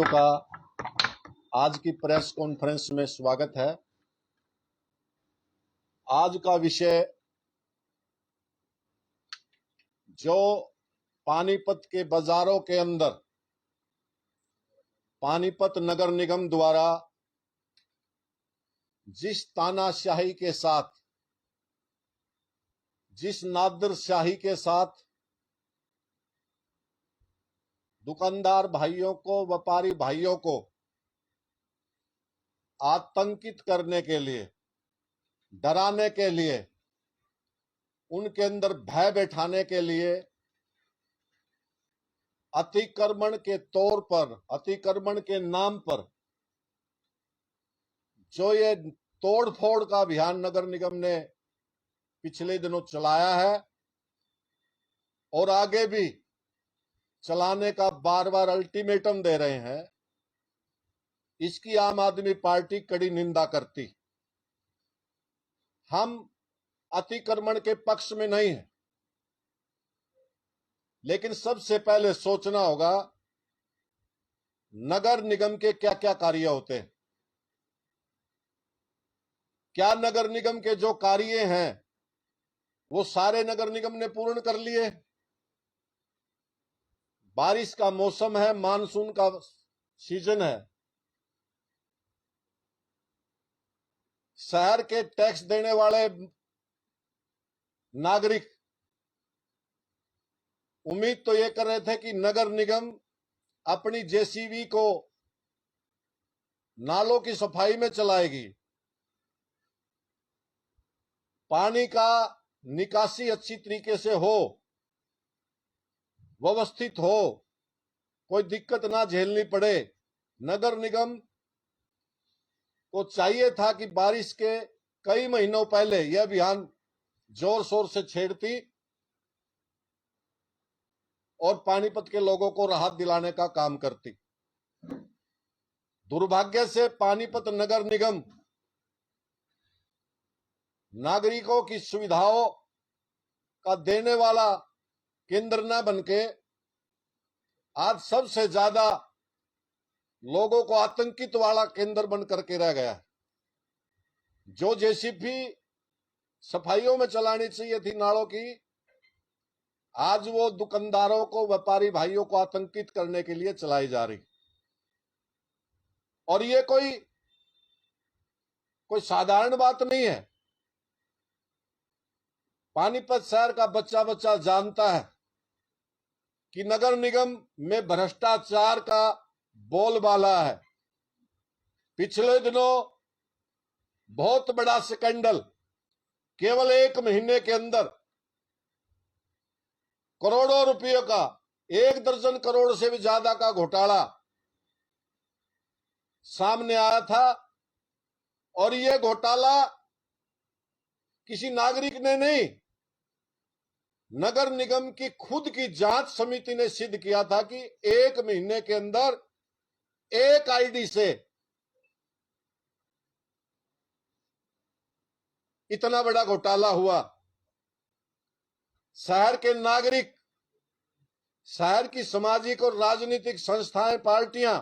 साथियों का आज की प्रेस कॉन्फ्रेंस में स्वागत है। आज का विषय जो पानीपत के बाजारों के अंदर पानीपत नगर निगम द्वारा जिस तानाशाही के साथ, जिस नादिरशाही के साथ दुकानदार भाइयों को, व्यापारी भाइयों को आतंकित करने के लिए, डराने के लिए, उनके अंदर भय बैठाने के लिए अतिक्रमण के तौर पर, अतिक्रमण के नाम पर जो ये तोड़फोड़ का अभियान नगर निगम ने पिछले दिनों चलाया है और आगे भी चलाने का बार बार अल्टीमेटम दे रहे हैं, इसकी आम आदमी पार्टी कड़ी निंदा करती। हम अतिक्रमण के पक्ष में नहीं हैं, लेकिन सबसे पहले सोचना होगा नगर निगम के क्या क्या कार्य होते हैं। क्या नगर निगम के जो कार्य हैं वो सारे नगर निगम ने पूर्ण कर लिए? बारिश का मौसम है, मानसून का सीजन है, शहर के टैक्स देने वाले नागरिक उम्मीद तो ये कर रहे थे कि नगर निगम अपनी जेसीबी को नालों की सफाई में चलाएगी, पानी का निकासी अच्छी तरीके से हो, व्यवस्थित हो, कोई दिक्कत ना झेलनी पड़े। नगर निगम को चाहिए था कि बारिश के कई महीनों पहले यह अभियान जोर शोर से छेड़ती और पानीपत के लोगों को राहत दिलाने का काम करती। दुर्भाग्य से पानीपत नगर निगम नागरिकों की सुविधाओं का देने वाला केंद्र न बनके आज सबसे ज्यादा लोगों को आतंकित वाला केंद्र बन करके रह गया है। जो जेसीबी सफाइयों में चलानी चाहिए थी नालों की, आज वो दुकानदारों को, व्यापारी भाइयों को आतंकित करने के लिए चलाई जा रही। और ये कोई साधारण बात नहीं है। पानीपत शहर का बच्चा बच्चा जानता है कि नगर निगम में भ्रष्टाचार का बोलबाला है। पिछले दिनों बहुत बड़ा स्कैंडल, केवल 1 महीने के अंदर करोड़ों रुपयों का, 1 दर्जन करोड़ से भी ज्यादा का घोटाला सामने आया था। और यह घोटाला किसी नागरिक ने नहीं, नगर निगम की खुद की जांच समिति ने सिद्ध किया था कि 1 महीने के अंदर एक आईडी से इतना बड़ा घोटाला हुआ। शहर के नागरिक, शहर की सामाजिक और राजनीतिक संस्थाएं, पार्टियां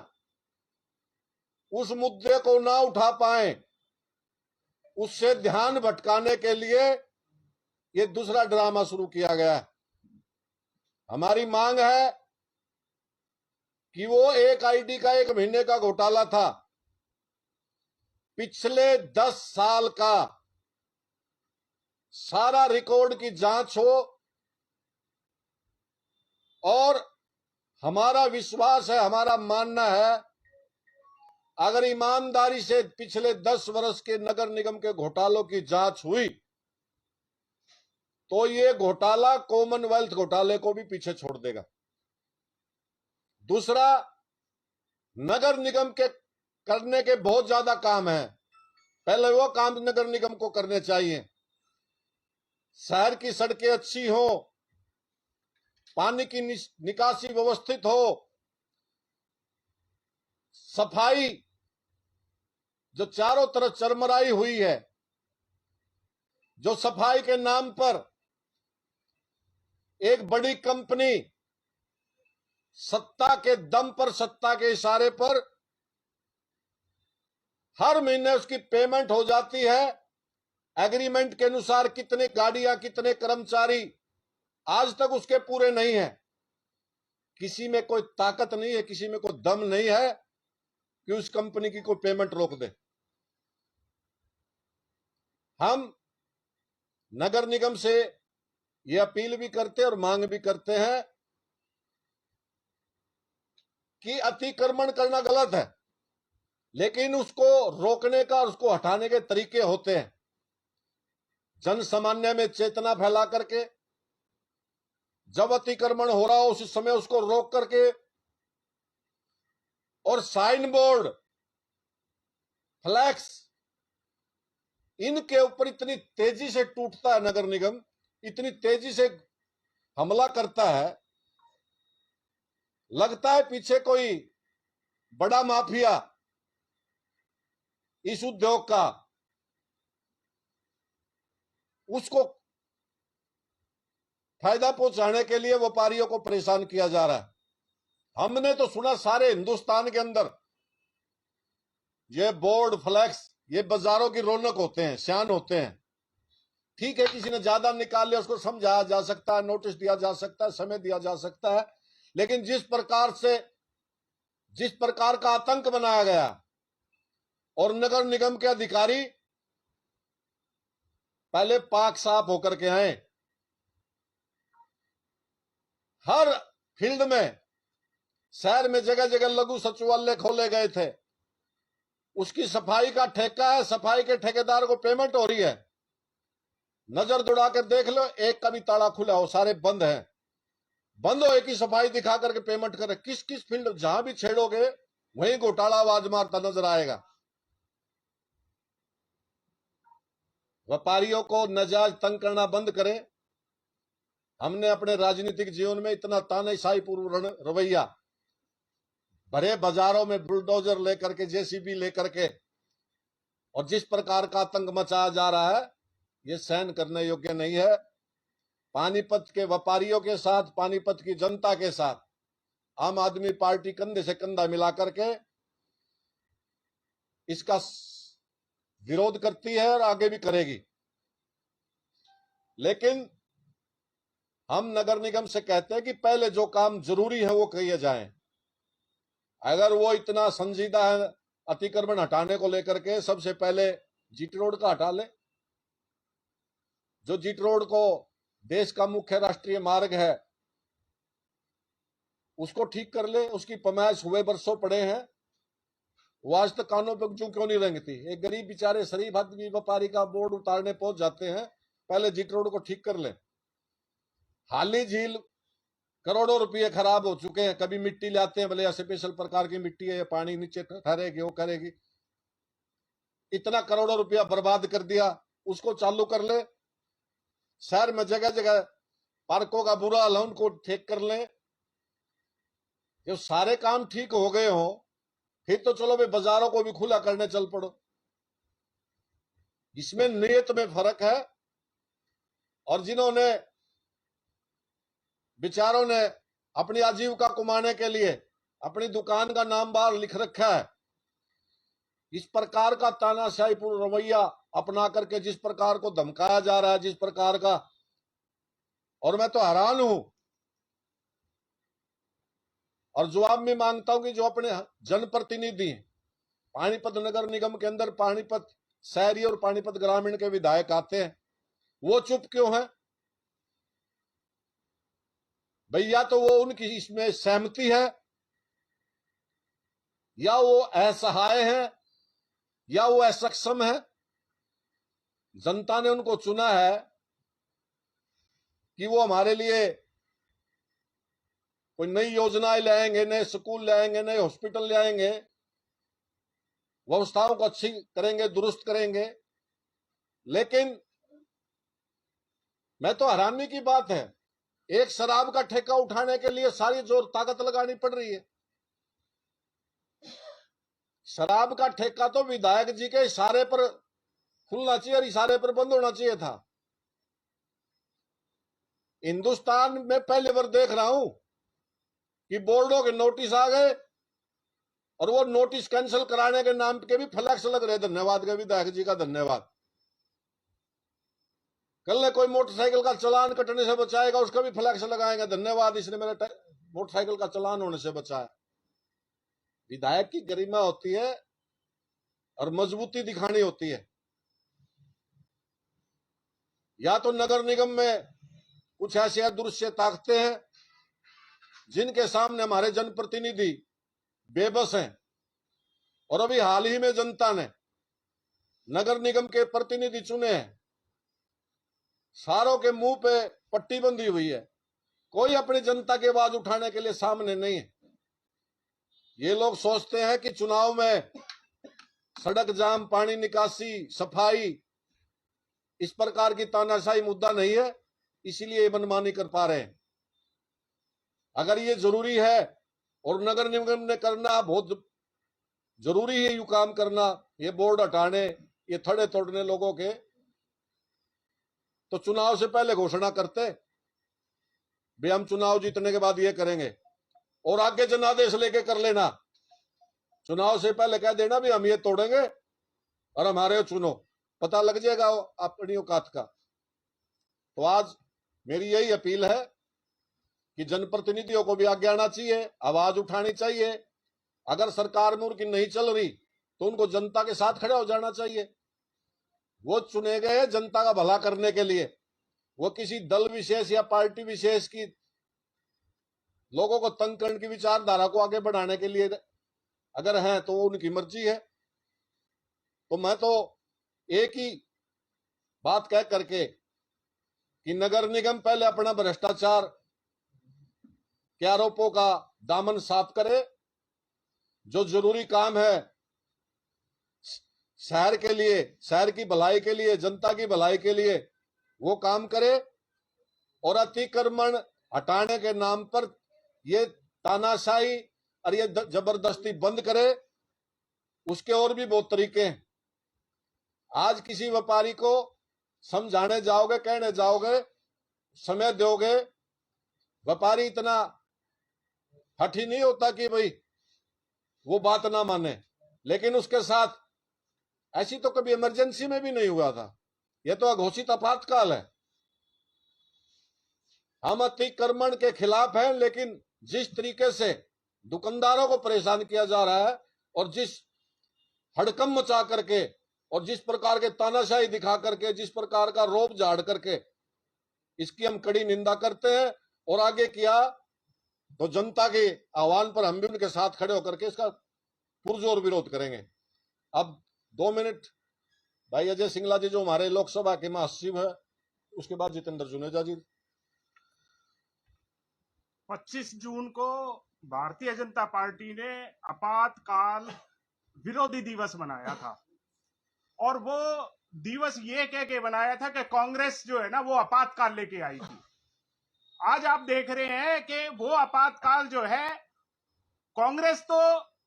उस मुद्दे को ना उठा पाए, उससे ध्यान भटकाने के लिए ये दूसरा ड्रामा शुरू किया गया है। हमारी मांग है कि वो एक आईडी का 1 महीने का घोटाला था, पिछले 10 साल का सारा रिकॉर्ड की जांच हो। और हमारा विश्वास है, हमारा मानना है, अगर ईमानदारी से पिछले 10 वर्ष के नगर निगम के घोटालों की जांच हुई तो ये घोटाला कॉमनवेल्थ घोटाले को भी पीछे छोड़ देगा। दूसरा, नगर निगम के करने के बहुत ज्यादा काम है। पहले वो काम नगर निगम को करने चाहिए। शहर की सड़कें अच्छी हो, पानी की निकासी व्यवस्थित हो, सफाई जो चारों तरफ चरमराई हुई है, जो सफाई के नाम पर एक बड़ी कंपनी सत्ता के दम पर, सत्ता के इशारे पर हर महीने उसकी पेमेंट हो जाती है। एग्रीमेंट के अनुसार कितने गाड़ियां, कितने कर्मचारी, आज तक उसके पूरे नहीं है। किसी में कोई ताकत नहीं है, किसी में कोई दम नहीं है कि उस कंपनी की कोई पेमेंट रोक दे। हम नगर निगम से ये अपील भी करते हैं और मांग भी करते हैं कि अतिक्रमण करना गलत है, लेकिन उसको रोकने का और उसको हटाने के तरीके होते हैं। जन सामान्य में चेतना फैला करके, जब अतिक्रमण हो रहा हो उस समय उसको रोक करके, और साइन बोर्ड, फ्लैक्स, इनके ऊपर इतनी तेजी से टूटता है नगर निगम, इतनी तेजी से हमला करता है, लगता है पीछे कोई बड़ा माफिया इस उद्योग का, उसको फायदा पहुंचाने के लिए व्यापारियों को परेशान किया जा रहा है। हमने तो सुना सारे हिंदुस्तान के अंदर ये बोर्ड, फ्लैक्स, ये बाजारों की रौनक होते हैं, शान होते हैं। ठीक है, किसी ने ज्यादा निकाल लिया, उसको समझाया जा सकता है, नोटिस दिया जा सकता है, समय दिया जा सकता है, लेकिन जिस प्रकार का आतंक बनाया गया, और नगर निगम के अधिकारी पहले पाक साफ होकर के आए, हर फील्ड में, शहर में जगह जगह लघु सचिवालय खोले गए थे, उसकी सफाई का ठेका है, सफाई के ठेकेदार को पेमेंट हो रही है। नजर दौड़ा कर देख लो, एक का भी ताला खुला हो, सारे बंद हैं। बंद हो, एक ही सफाई दिखा करके पेमेंट करे। किस किस फील्ड जहां भी छेड़ोगे वहीं घोटाला आवाज मारता नजर आएगा। व्यापारियों को नाजायज तंग करना बंद करें। हमने अपने राजनीतिक जीवन में इतना तानाशाही पूर्व रवैया, भरे बाजारों में बुलडोजर लेकर के, जेसीबी लेकर के, और जिस प्रकार का आतंक मचाया जा रहा है, ये सहन करने योग्य नहीं है। पानीपत के व्यापारियों के साथ, पानीपत की जनता के साथ आम आदमी पार्टी कंधे से कंधा मिला करके इसका विरोध करती है और आगे भी करेगी। लेकिन हम नगर निगम से कहते हैं कि पहले जो काम जरूरी है वो किए जाएं। अगर वो इतना संजीदा है अतिक्रमण हटाने को लेकर के, सबसे पहले जीटी रोड का हटा ले। जो जीटी रोड को देश का मुख्य राष्ट्रीय मार्ग है, उसको ठीक कर ले। उसकी पैमाइश हुए बरसों पड़े हैं, वो आज तक कानों पर क्यों नहीं रेंगती। एक गरीब बेचारे शरीफ आदमी व्यापारी का बोर्ड उतारने पहुंच जाते हैं, पहले जीटी रोड को ठीक कर ले। हाली झील करोड़ों रुपए खराब हो चुके हैं। कभी मिट्टी लाते हैं, बोले स्पेशल प्रकार की मिट्टी है, पानी नीचे ठहरेगी, वो करेगी। इतना करोड़ों रुपया बर्बाद कर दिया, उसको चालू कर ले। शहर में जगह जगह पार्कों का बुरा हाल है, उनको ठीक कर ले। जब सारे काम ठीक हो गए हो, फिर तो चलो भाई बाजारों को भी खुला करने चल पड़ो। इसमें नीयत में फर्क है। और जिन्होंने बेचारों ने अपनी आजीविका कमाने के लिए अपनी दुकान का नाम बाहर लिख रखा है, इस प्रकार का तानाशाहीपूर्ण रवैया अपना करके जिस प्रकार को धमकाया जा रहा है, जिस प्रकार का, और मैं तो हैरान हूं। और जवाब में मांगता हूं कि जो अपने जनप्रतिनिधि हैं, पानीपत नगर निगम के अंदर पानीपत शहरी और पानीपत ग्रामीण के विधायक आते हैं, वो चुप क्यों है भैया? तो वो उनकी इसमें सहमति है, या वो असहाय है, या वो असक्षम है? जनता ने उनको चुना है कि वो हमारे लिए कोई नई योजनाएं लाएंगे, नए स्कूल लाएंगे, नए हॉस्पिटल लाएंगे, व्यवस्थाओं को अच्छी करेंगे, दुरुस्त करेंगे। लेकिन मैं तो हैरानी की बात है, एक शराब का ठेका उठाने के लिए सारी जोर ताकत लगानी पड़ रही है। शराब का ठेका तो विधायक जी के इशारे पर खुलना चाहिए और इशारे पर बंद होना चाहिए था। हिंदुस्तान में पहली बार देख रहा हूं कि बोर्डों के नोटिस आ गए और वो नोटिस कैंसिल कराने के नाम के भी फ्लैक्स लग रहे। धन्यवाद के विधायक जी का धन्यवाद। कल कोई मोटरसाइकिल का चालान कटने से बचाएगा, उसका भी फ्लैक्स लगाएंगे, धन्यवाद इसने मेरे मोटरसाइकिल का चालान होने से बचाया। विधायक की गरिमा होती है और मजबूती दिखानी होती है। या तो नगर निगम में कुछ ऐसे अदृश्य ताकतें हैं जिनके सामने हमारे जनप्रतिनिधि बेबस हैं, और अभी हाल ही में जनता ने नगर निगम के प्रतिनिधि चुने हैं, सारों के मुंह पे पट्टी बंधी हुई है, कोई अपनी जनता की आवाज उठाने के लिए सामने नहीं है। ये लोग सोचते हैं कि चुनाव में सड़क जाम, पानी निकासी, सफाई, इस प्रकार की तानाशाही मुद्दा नहीं है, इसीलिए ये मनमानी कर पा रहे हैं। अगर ये जरूरी है और नगर निगम ने करना बहुत जरूरी है, यू काम करना, ये बोर्ड हटाने, ये थड़े तोड़ने लोगों के, तो चुनाव से पहले घोषणा करते भाई हम चुनाव जीतने के बाद ये करेंगे, और आगे जनादेश लेके कर लेना। चुनाव से पहले कह देना भी हम ये तोड़ेंगे और हमारे चुनो, पता लग जाएगा अपनी औकात का। तो आज मेरी यही अपील है कि जनप्रतिनिधियों को भी आगे आना चाहिए, आवाज उठानी चाहिए। अगर सरकार में उनकी नहीं चल रही तो उनको जनता के साथ खड़े हो जाना चाहिए। वो चुने गए जनता का भला करने के लिए, वो किसी दल विशेष या पार्टी विशेष की लोगों को तंग करने की विचारधारा को आगे बढ़ाने के लिए अगर है तो वो उनकी मर्जी है। तो मैं तो एक ही बात कह करके कि नगर निगम पहले अपना भ्रष्टाचार के आरोपों का दामन साफ करे, जो जरूरी काम है शहर के लिए, शहर की भलाई के लिए, जनता की भलाई के लिए वो काम करे, और अतिक्रमण हटाने के नाम पर ये तानाशाही और ये जबरदस्ती बंद करे। उसके और भी बहुत तरीके हैं। आज किसी व्यापारी को समझाने जाओगे, कहने जाओगे, समय दोगे, व्यापारी इतना हठी नहीं होता कि भाई वो बात ना माने, लेकिन उसके साथ ऐसी तो कभी इमरजेंसी में भी नहीं हुआ था। यह तो अघोषित आपातकाल है। हम अतिक्रमण के खिलाफ हैं, लेकिन जिस तरीके से दुकानदारों को परेशान किया जा रहा है और जिस हड़कंप मचा करके और जिस प्रकार के तानाशाही दिखा करके, जिस प्रकार का रोब झाड़ करके, इसकी हम कड़ी निंदा करते हैं। और आगे किया तो जनता के आह्वान पर हम भी उनके साथ खड़े होकर के इसका पुरजोर विरोध करेंगे। अब 2 मिनट भाई अजय सिंगला जी जो हमारे लोकसभा के महासचिव है, उसके बाद जितेंद्र जुनेजा जी। 25 जून को भारतीय जनता पार्टी ने आपातकाल विरोधी दिवस मनाया था, और वो दिवस ये कह के बनाया था कि कांग्रेस जो है ना वो आपातकाल लेके आई थी। आज आप देख रहे हैं कि वो आपातकाल जो है, कांग्रेस तो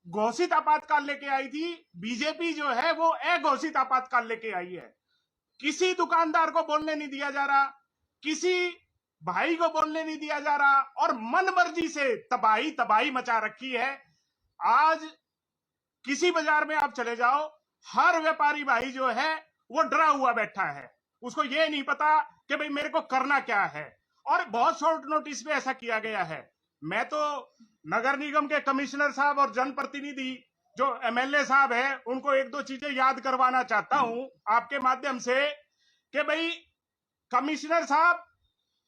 घोषित आपातकाल लेके आई थी, बीजेपी जो है वो अघोषित आपातकाल लेके आई है। किसी दुकानदार को बोलने नहीं दिया जा रहा, किसी भाई को बोलने नहीं दिया जा रहा, और मन मर्जी से तबाही मचा रखी है। आज किसी बाजार में आप चले जाओ, हर व्यापारी भाई जो है वो डरा हुआ बैठा है, उसको ये नहीं पता कि भाई मेरे को करना क्या है, और बहुत शॉर्ट नोटिस पे ऐसा किया गया है। मैं तो नगर निगम के कमिश्नर साहब और जनप्रतिनिधि जो एमएलए साहब है उनको 1-2 चीजें याद करवाना चाहता हूं आपके माध्यम से कि भाई कमिश्नर साहब,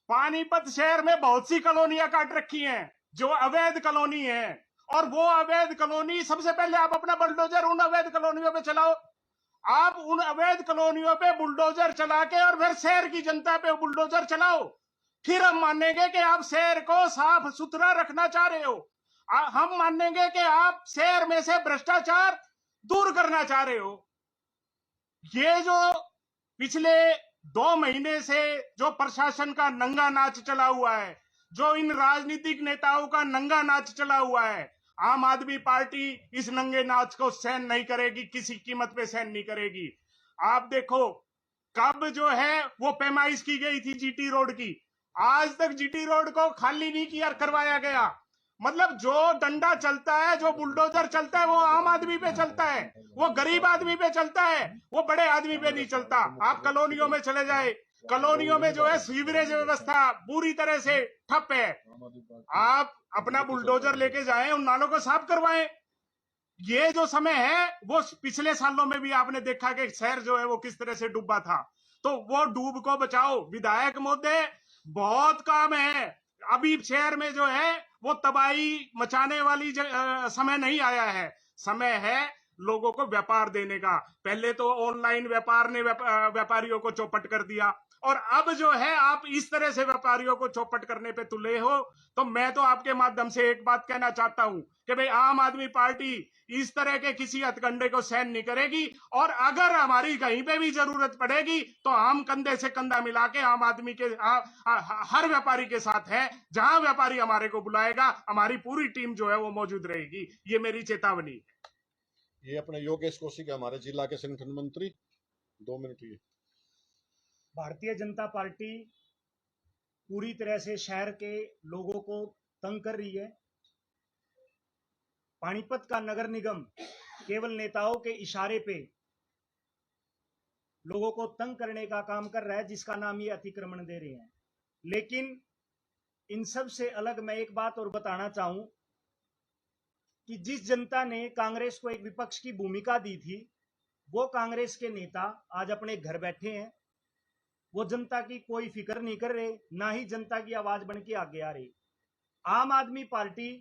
पानीपत शहर में बहुत सी कॉलोनियां काट रखी हैं जो अवैध कॉलोनी है, और वो अवैध कॉलोनी सबसे पहले आप अपना बुलडोजर उन अवैध कॉलोनियों पे चलाओ। आप उन अवैध कॉलोनियों पे बुलडोजर चला के और फिर शहर की जनता पे बुलडोजर चलाओ, फिर हम मानेंगे कि आप शहर को साफ सुथरा रखना चाह रहे हो। हम मानेंगे कि आप शहर में से भ्रष्टाचार दूर करना चाह रहे हो। ये जो पिछले 2 महीने से जो प्रशासन का नंगा नाच चला हुआ है, जो इन राजनीतिक नेताओं का नंगा नाच चला हुआ है, आम आदमी पार्टी इस नंगे नाच को सहन नहीं करेगी, किसी कीमत पे सहन नहीं करेगी। आप देखो कब जो है वो पैमाइश की गई थी जीटी रोड की, आज तक जीटी रोड को खाली नहीं किया करवाया गया। मतलब जो डंडा चलता है, जो बुलडोजर चलता है, वो आम आदमी पे चलता है, वो गरीब आदमी पे चलता है, वो बड़े आदमी पे नहीं चलता। आप कॉलोनियों में चले जाए, कॉलोनियों में जो है सीवरेज व्यवस्था पूरी तरह से ठप है। आप अपना बुलडोजर लेके जाएं, उन नालों को साफ करवाएं। ये जो समय है वो पिछले सालों में भी आपने देखा कि शहर जो है वो किस तरह से डूबा था। तो वो डूब को बचाओ। विधायक महोदय, बहुत काम है अभी। शहर में जो है वो तबाही मचाने वाली समय नहीं आया है। समय है लोगों को व्यापार देने का। पहले तो ऑनलाइन व्यापार ने व्यापारियों को चौपट कर दिया, और अब जो है आप इस तरह से व्यापारियों को चौपट करने पे तुले हो। तो मैं तो आपके माध्यम से एक बात कहना चाहता हूं कि भाई आम आदमी पार्टी इस तरह के किसी हथकंडे को सहन नहीं करेगी, और अगर हमारी कहीं पे भी जरूरत पड़ेगी तो हम कंधे से कंधा मिला के आम आदमी के हर व्यापारी के साथ है। जहां व्यापारी हमारे को बुलाएगा, हमारी पूरी टीम जो है वो मौजूद रहेगी। ये मेरी चेतावनी। ये अपने योगेश कौशिक हमारे जिला के संगठन मंत्री, 2 मिनट। ये भारतीय जनता पार्टी पूरी तरह से शहर के लोगों को तंग कर रही है। पानीपत का नगर निगम केवल नेताओं के इशारे पे लोगों को तंग करने का काम कर रहा है, जिसका नाम ये अतिक्रमण दे रहे हैं। लेकिन इन सब से अलग मैं एक बात और बताना चाहूं कि जिस जनता ने कांग्रेस को एक विपक्ष की भूमिका दी थी, वो कांग्रेस के नेता आज अपने घर बैठे हैं। वो जनता की कोई फिक्र नहीं कर रहे, ना ही जनता की आवाज बन के आगे आ रही। आम आदमी पार्टी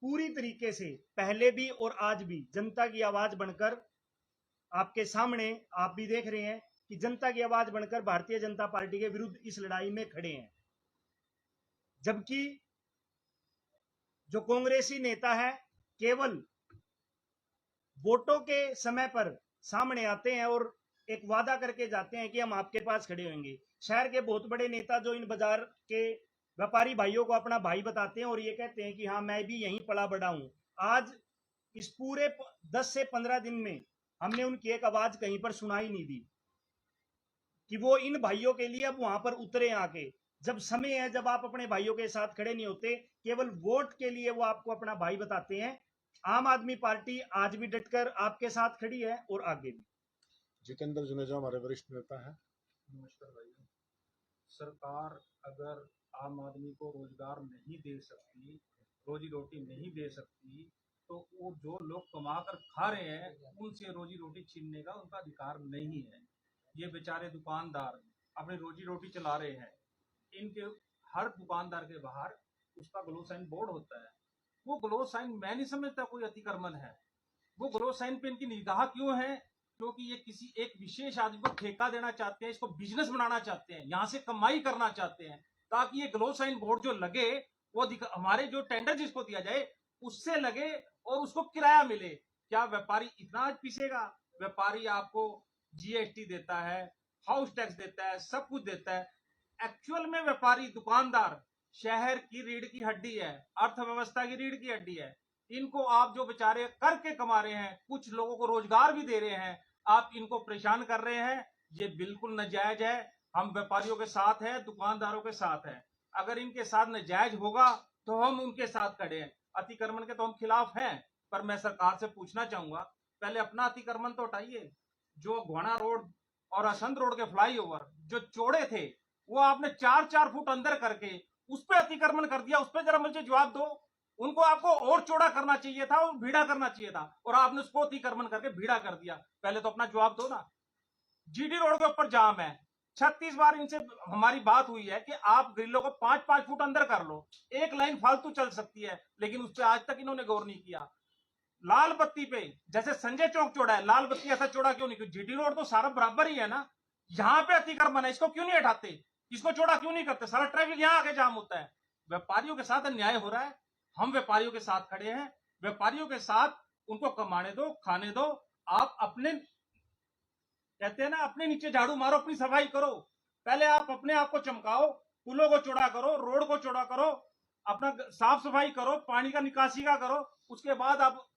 पूरी तरीके से पहले भी और आज भी जनता की आवाज बनकर आपके सामने, आप भी देख रहे हैं कि जनता की आवाज बनकर भारतीय जनता पार्टी के विरुद्ध इस लड़ाई में खड़े हैं। जबकि जो कांग्रेसी नेता है केवल वोटों के समय पर सामने आते हैं और एक वादा करके जाते हैं कि हम आपके पास खड़े होंगे। शहर के बहुत बड़े नेता जो इन बाजार के व्यापारी भाइयों को अपना भाई बताते हैं और ये कहते हैं कि हाँ मैं भी यहीं पला बड़ा हूं। आज इस पूरे 10 से 15 दिन में हमने उनकी एक आवाज कहीं पर सुनाई नहीं दी कि वो इन भाइयों के लिए अब वहां पर उतरे आके। जब समय है, जब आप अपने भाइयों के साथ खड़े नहीं होते, केवल वोट के लिए वो आपको अपना भाई बताते हैं। आम आदमी पार्टी आज भी डटकर आपके साथ खड़ी है और आगे भी। जितेंद्र जुनेजा हमारे वरिष्ठ नेता है। नमस्कार भाई। सरकार अगर आम आदमी को रोजगार नहीं दे सकती, रोजी रोटी नहीं दे सकती, तो वो जो लोग कमा कर खा रहे हैं उनसे रोजी रोटी छीनने का उनका अधिकार नहीं है। ये बेचारे दुकानदार अपनी रोजी रोटी चला रहे हैं। इनके हर दुकानदार के बाहर उसका ग्लो साइन बोर्ड होता है। वो ग्लो साइन मैं नहीं समझता कोई अतिक्रमण है। वो ग्लो साइन पे इनकी निगाह क्यों है? क्योंकि ये किसी एक विशेष आदमी को ठेका देना चाहते हैं, इसको बिजनेस बनाना चाहते हैं, यहाँ से कमाई करना चाहते हैं, ताकि ये ग्लो साइन बोर्ड जो लगे वो हमारे जो टेंडर जिसको दिया जाए उससे लगे और उसको किराया मिले। क्या व्यापारी इतना आज पीसेगा? व्यापारी आपको जीएसटी देता है, हाउस टैक्स देता है, सब कुछ देता है। एक्चुअल में व्यापारी दुकानदार शहर की रीढ़ की हड्डी है, अर्थव्यवस्था की रीढ़ की हड्डी है। इनको आप जो बेचारे करके कमा रहे हैं, कुछ लोगों को रोजगार भी दे रहे हैं, आप इनको परेशान कर रहे हैं। ये बिल्कुल नाजायज है। हम व्यापारियों के साथ हैं, दुकानदारों के साथ हैं। अगर इनके साथ नाजायज होगा तो हम उनके साथ खड़े हैं। अतिक्रमण के तो हम खिलाफ हैं, पर मैं सरकार से पूछना चाहूंगा, पहले अपना अतिक्रमण तो हटाइए। जो घोड़ा रोड और असंध रोड के फ्लाईओवर जो चौड़े थे वो आपने 4-4 फुट अंदर करके उस पर अतिक्रमण कर दिया। उस पर जरा मुझे जवाब दो। उनको आपको और चौड़ा करना चाहिए था और भीड़ा करना चाहिए था, और आपने उसको अतिक्रमण करके भीड़ा कर दिया। पहले तो अपना जवाब दो ना। जीडी रोड के ऊपर जाम है, 36 बार इनसे हमारी बात हुई है कि आप ग्रिलों को 5-5 फुट अंदर कर लो, एक लाइन फालतू चल सकती है, लेकिन उस पर आज तक इन्होंने गौर नहीं किया। लाल बत्ती पे जैसे संजय चौक चौड़ा है, लाल बत्ती ऐसा चौड़ा क्यों नहीं? क्यों जीडी रोड तो सारा बराबर ही है ना। यहाँ पे अतिक्रमण है, इसको क्यों नहीं हटाते? इसको चौड़ा क्यों नहीं करते? सारा ट्रैफिक यहाँ आके जाम होता है। व्यापारियों के साथ अन्याय हो रहा है। हम व्यापारियों के साथ खड़े हैं। व्यापारियों के साथ उनको कमाने दो, खाने दो। आप अपने कहते हैं ना, अपने नीचे झाड़ू मारो, अपनी सफाई करो। पहले आप अपने आप को चमकाओ, पुलों को चौड़ा करो, रोड को चौड़ा करो, अपना साफ सफाई करो, पानी का निकासी का करो। उसके बाद आप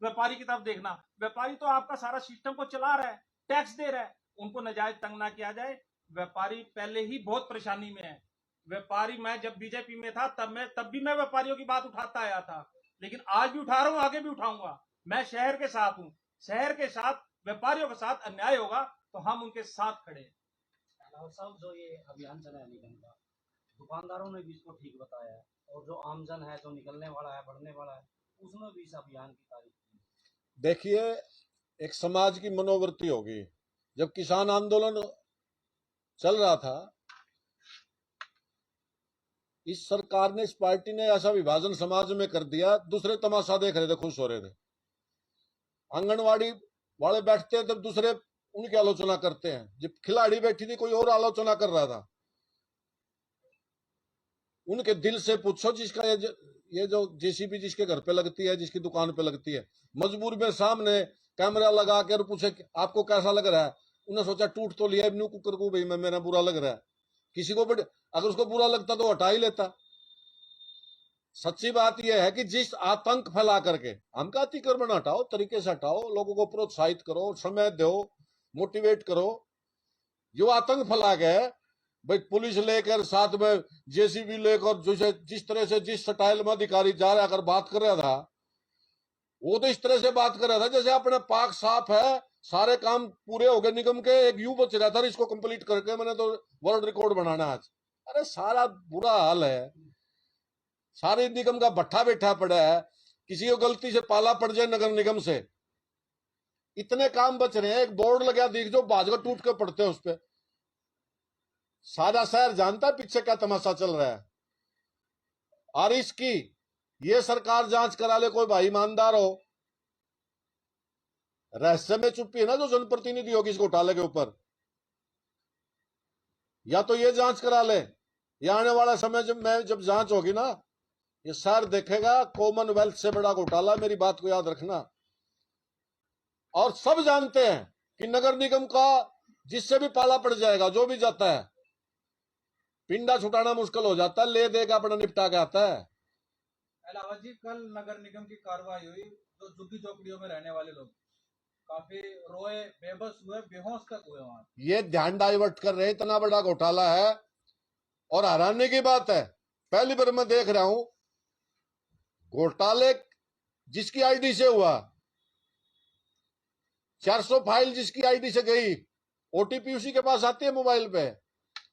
व्यापारी की तरफ देखना। व्यापारी तो आपका सारा सिस्टम को चला रहा है, टैक्स दे रहा है। उनको नाजायज तंग ना किया जाए। व्यापारी पहले ही बहुत परेशानी में है। व्यापारी, मैं जब बीजेपी में था तब भी मैं व्यापारियों की बात उठाता आया था, लेकिन आज भी उठा रहा हूं, आगे भी उठाऊंगा। मैं शहर के साथ हूं, शहर के साथ व्यापारियों के साथ अन्याय होगा तो हम उनके साथ खड़े हैं। राव साहब, जो ये अभियान चलाया निगम का, दुकानदारों ने भी इसको ठीक बताया है, और जो आमजन है, जो निकलने वाला है, बढ़ने वाला है, उसने भी इस अभियान की तारीफ की। देखिए, एक समाज की मनोवृत्ति होगी। जब किसान आंदोलन चल रहा था, इस सरकार ने, इस पार्टी ने ऐसा विभाजन समाज में कर दिया, दूसरे तमाशा देख रहे थे, खुश हो रहे थे। आंगनवाड़ी वाले बैठते हैं तब दूसरे उनकी आलोचना करते हैं, जब खिलाड़ी बैठी थी कोई और आलोचना कर रहा था। उनके दिल से पूछो, जिसका ये जो जेसीबी जिसके घर पे लगती है, जिसकी दुकान पे लगती है, मजबूर में सामने कैमरा लगा कर पूछे आपको कैसा लग रहा है, उन्हें सोचा टूट तो लिया इब्नू कुकर को, भाई मेरा बुरा लग रहा है। किसी को अगर उसको बुरा लगता तो हटा ही लेता। सच्ची बात यह है कि जिस आतंक फैला करके, हम का अतिक्रमण हटाओ, तरीके से हटाओ, लोगों को प्रोत्साहित करो, समय दो, मोटिवेट करो। जो आतंक फैला गए, भाई पुलिस लेकर साथ में जेसीबी लेकर, जिस तरह से जिस स्टाइल में अधिकारी जा रहा अगर बात कर रहा था, वो तो इस तरह से बात कर रहा था जैसे अपने पाक साफ है, सारे काम पूरे हो गए निगम के, एक यू बच रहा था, इसको कंप्लीट करके मैंने तो वर्ल्ड रिकॉर्ड बनाना आज। अरे सारा बुरा हाल है, सारे निगम का भट्ठा बैठा पड़ा है। किसी को गलती से पाला पड़ जाए नगर निगम से, इतने काम बच रहे हैं। एक बोर्ड लगा देख जो बाजगर टूट के पड़ते हैं उस पर। सारा शहर जानता है पीछे क्या तमाशा चल रहा है। और इसकी ये सरकार जांच करा ले, कोई भाई ईमानदार हो। रहस्य में चुप्पी है ना जो जनप्रतिनिधि होगी इस घोटाले के ऊपर, या तो ये जांच करा ले, या आने वाला समय जब जांच होगी ना, ये शहर देखेगा कॉमनवेल्थ से बड़ा घोटाला। मेरी बात को याद रखना। और सब जानते हैं कि नगर निगम का जिससे भी पाला पड़ जाएगा, जो भी जाता है, पिंडा छुटाना मुश्किल हो जाता है, ले देगा अपना निपटा के आता है। अलावा जी, कल नगर निगम की कार्रवाई हुई, तो झुग्गी झोपड़ियों में रहने वाले लोग काफी रोए, बेबस हुए, बेहोश तक हुए वहां। ये ध्यान डाइवर्ट कर रहे, इतना बड़ा घोटाला है। और हैरानी की बात है, पहली बार मैं देख रहा हूं घोटाले जिसकी आईडी से हुआ, 400 फाइल जिसकी आईडी से गई, ओटीपी उसी के पास आती है मोबाइल पे,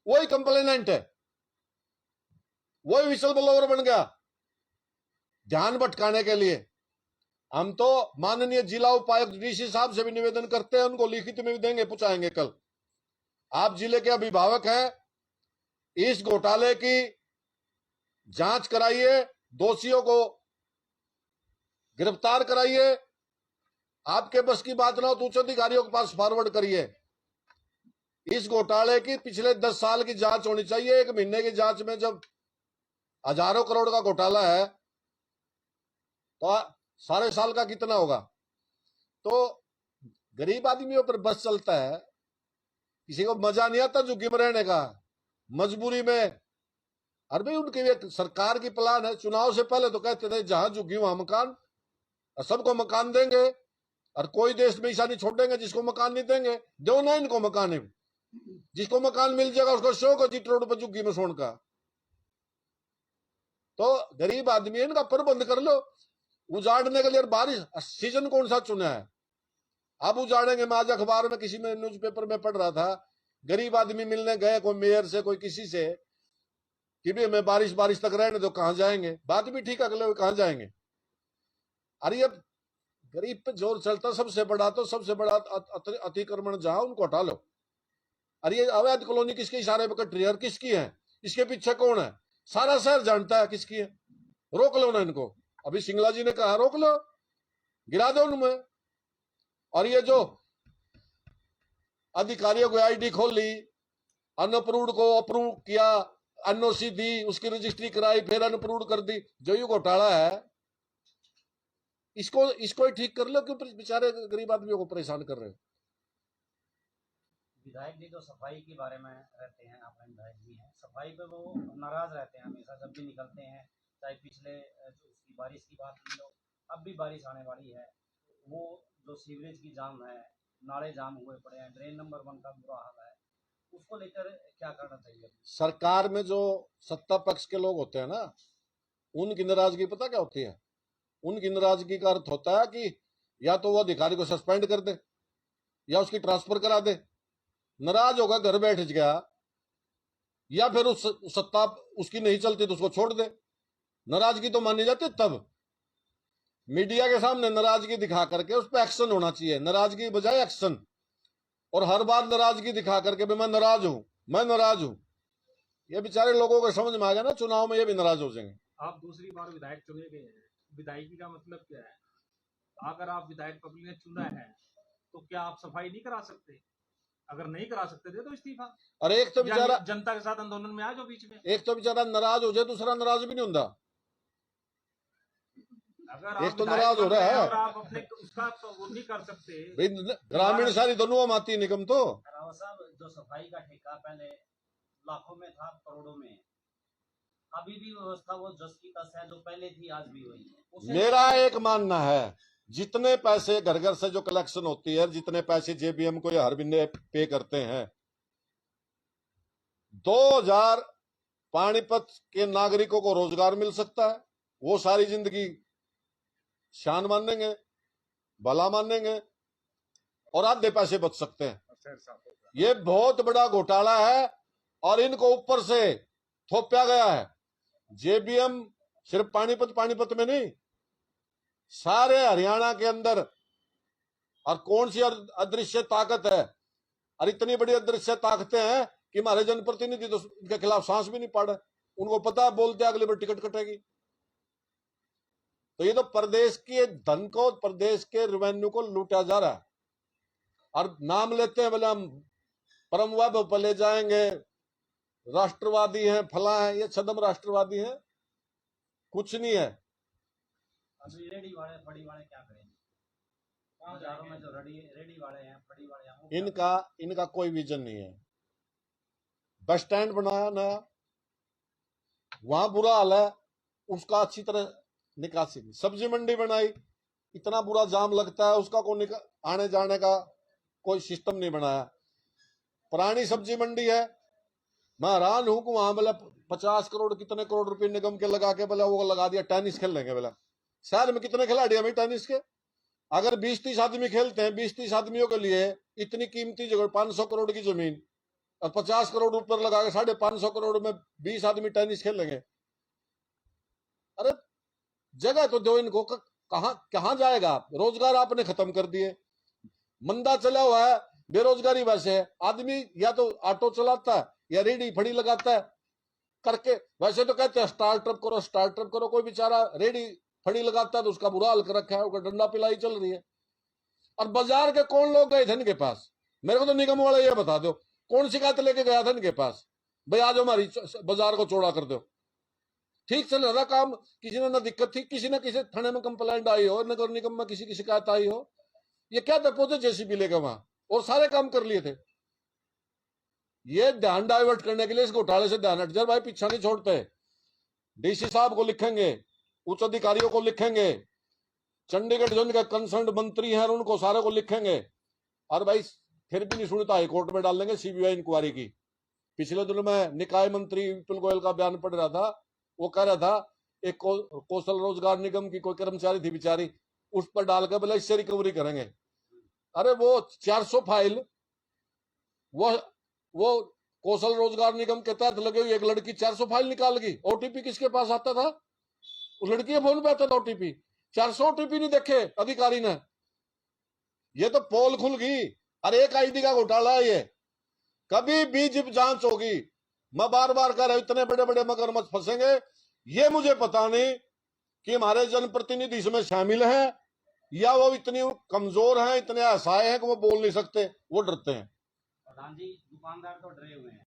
वही कंप्लेनेंट है, वही विसल ब्लोअर बन गया ध्यान भटकाने के लिए। हम तो माननीय जिला उपायुक्त डीसी साहब से भी निवेदन करते हैं, उनको लिखित में भी देंगे, पूछाएंगे कल। आप जिले के अभिभावक हैं, इस घोटाले की जांच कराइए, दोषियों को गिरफ्तार कराइए। आपके बस की बात ना हो तो उच्च अधिकारियों के पास फॉरवर्ड करिए। इस घोटाले की पिछले 10 साल की जांच होनी चाहिए। एक महीने की जांच में जब हजारों करोड़ का घोटाला है तो सारे साल का कितना होगा। तो गरीब आदमियों पर बस चलता है, किसी को मजा नहीं आता झुग्गी में रहने का, मजबूरी में। अरे भाई उनकी एक सरकार की प्लान है, चुनाव से पहले तो कहते थे जहां झुग्गी वहां मकान, सबको मकान देंगे, और कोई देश में ऐसा नहीं छोड़ेंगे जिसको मकान नहीं देंगे। दो ना इनको मकान है, जिसको मकान मिल जाएगा उसको शौक हो जीट रोड पर झुग्गी में सोने का। तो गरीब आदमी है, इनका प्रबंध कर लो। उजाड़ने के लिए बारिश सीजन कौन सा चुना है, अब उजाड़ेंगे। मैं आज अखबार में किसी में न्यूज़पेपर में पढ़ रहा था, गरीब आदमी मिलने गए कोई मेयर से, कोई किसी से, कि भी हमें बारिश तक रहने दो, कहां जाएंगे। बात भी ठीक, अगले कहां जाएंगे। अरे अब गरीब पे जोर चलता, सबसे बड़ा अतिक्रमण जहां, उनको हटा लो। अरे ये अवैध कॉलोनी किसके इशारे पर कट रही है और किसकी है, इसके पीछे कौन है, सारा शहर जानता है किसकी है। रोक लो ना इनको। अभी सिंगला जी ने कहा रोक लो, गिरा दो उनमें। और ये जो अधिकारियों को आईडी खोल ली, अनअप्रूव्ड को अप्रूव किया, एनओसी दी, उसकी रजिस्ट्री कराई, फिर अनअप्रूव्ड कर दी, जो ये घोटाला है, इसको ही ठीक कर लो। क्यों बेचारे गरीब आदमियों को परेशान कर रहे हो। विधायक जी जो सफाई के बारे में रहते हैं, अपने विधायक जी हैं, सफाई पे वो नाराज रहते हैं हमेशा जब भी निकलते हैं। चाहे पिछले जो उसकी बारिश की बात कर लो, अब भी बारिश आने वाली है, वो जो सीवरेज की जाम है, नाले जाम हुए पड़े हैं, ड्रेन नंबर 1 का बुरा हाल है। उसको लेकर क्या करना चाहिए? सरकार में जो सत्ता पक्ष के लोग होते हैं ना, उनकी नाराजगी पता क्या होती है? उनकी नाराजगी का अर्थ होता है कि या तो वो अधिकारी को सस्पेंड कर दे या उसकी ट्रांसफर करा दे। नाराज होगा, घर बैठ गया, या फिर उस सत्ता उसकी नहीं चलती तो उसको छोड़ दे। नाराजगी तो मानी जाती तब। मीडिया के सामने नाराजगी दिखा करके उस पर एक्शन होना चाहिए, नाराजगी बजाय एक्शन। और हर बार नाराजगी दिखा करके मैं नाराज हूं, मैं नाराज हूं, ये बेचारे लोगों को समझ में आ गया ना, चुनाव में ये भी नाराज हो जाएंगे। आप दूसरी बार विधायक चुने गए हैं, विधायकी का मतलब क्या है? अगर आप विधायक पब्लिक ने चुना है तो क्या आप सफाई नहीं करा सकते? अगर नहीं करा सकते थे तो इस्तीफा। और एक तो बेचारा, जनता के साथ आंदोलन में आ जाओ बीच में। एक तो बेचारा नाराज हो जाए, दूसरा नाराज भी नहीं होता। अगर एक तो नाराज हो रहा है और आप अपने उसका तो वो नहीं कर सकते। ग्रामीण सारी दोनों में आती है निगम तो। रावत साहब, जो सफाई का ठेका पहले लाखों में था, करोड़ों में, अभी भी व्यवस्था वो जस की तस है, जो पहले थी आज भी वही है। मेरा एक मानना है, जितने पैसे घर घर से जो कलेक्शन होती है, जितने पैसे जेबीएम को हर महीने पे करते हैं, 2000 पानीपत के नागरिकों को रोजगार मिल सकता है। वो सारी जिंदगी शान मानेंगे, भला मानेंगे, और आधे पैसे बच सकते हैं। ये बहुत बड़ा घोटाला है और इनको ऊपर से थोपा गया है। जेबीएम सिर्फ पानीपत में नहीं, सारे हरियाणा के अंदर। और कौन सी अदृश्य ताकत है, और इतनी बड़ी अदृश्य ताकतें हैं कि हमारे जनप्रतिनिधि तो इनके खिलाफ सांस भी नहीं पा रहे। उनको पता है बोलते अगली बार टिकट कटेगी। तो ये तो प्रदेश के धन को, प्रदेश के रेवेन्यू को लूटा जा रहा है। और नाम लेते हैं बोले हम परम वैभव पर ले जाएंगे, राष्ट्रवादी हैं, फला है। ये छदम राष्ट्रवादी है, कुछ नहीं है। अभी रेडी वाले, फड़ी वाले क्या करेंगे? बाजारों में जो रेडी वाले हैं, फड़ी वाले हैं, इनका कोई विजन नहीं है। बस स्टैंड बनाया नया, वहां बुरा हाल है, उसका अच्छी तरह निकासी नहीं। सब्जी मंडी बनाई, इतना बुरा जाम लगता है, उसका कोई आने जाने का कोई सिस्टम नहीं बनाया। पुरानी सब्जी मंडी है, मैं हैरान हूं कि वहां बोला 50 करोड़ कितने करोड़ रुपए निगम के लगा के बोला वो लगा दिया टेनिस खेल लेंगे। बोला शहर में कितने खिलाड़ी हैं भाई टेनिस के? अगर 20-30 आदमी खेलते हैं, 20-30 आदमियों के लिए इतनी कीमती जगह 500 करोड़ की जमीन और 50 करोड़ ऊपर लगा के 550 करोड़ में 20 आदमी टेनिस खेल लेंगे। अरे जगह तो दो इनको, कहां जाएगा? रोजगार आपने खत्म कर दिए, मंदा चला हुआ है, बेरोजगारी वैसे है। आदमी या तो ऑटो चलाता है या रेडी फड़ी लगाता है करके। वैसे तो कहते हैं स्टार्टअप करो, स्टार्टअप करो। कोई बेचारा रेडी फड़ी लगाता है तो उसका बुरा हाल कर रखा है, उसका डंडा पिलाई चल रही है। और बाजार के कौन लोग गए थे इनके पास? मेरे को तो निगम वाले ये बता दो, कौन शिकायत लेके गया था इनके पास? भाई आज हमारी बाजार को चौड़ा कर दो। ठीक चल रहा काम, किसी ने ना दिक्कत थी, किसी न किसी थाने में कंप्लेंट आई हो, नगर निगम में किसी की शिकायत आई हो। ये क्या डिपोजिट जेसीबी लेकर वहां और सारे काम कर लिए थे। ये ध्यान डाइवर्ट करने के लिए, इस घोटाले से ध्यान हट जाए भाई, पीछा नहीं छोड़ते। डीसी साहब को लिखेंगे, उच्च अधिकारियों को लिखेंगे, चंडीगढ़ जोन के कंसर्न मंत्री हैं उनको सारे को लिखेंगे। और भाई फिर भी नहीं सुनता, हाईकोर्ट में डाल देंगे सीबीआई इंक्वायरी की। पिछले दिनों में निकाय मंत्री विपुल गोयल का बयान पढ़ रहा था, वो कह रहा था एक कौशल रोजगार निगम की कोई कर्मचारी थी बेचारी, उस पर डालकर बोला इससे रिकवरी करेंगे। अरे वो 400 फाइल वो कौशल रोजगार निगम के तहत लगे हुई एक लड़की 400 फाइल निकाल गई। ओटीपी किसके पास आता था? उस लड़की के फोन पे आता था ओटीपी। 400 ओटीपी नहीं देखे अधिकारी ने। ये तो पोल खुल गई। अरे एक आईडी का घोटाला है ये, कभी भी जब जांच होगी, मैं बार बार कह रहा हूं, इतने बड़े बड़े मगरमच्छ फंसेंगे। ये मुझे पता नहीं कि हमारे जनप्रतिनिधि इसमें शामिल हैं या वो इतनी कमजोर हैं, इतने असहाय हैं कि वो बोल नहीं सकते, वो डरते हैं। प्रधान जी, दुकानदार तो डरे हुए हैं।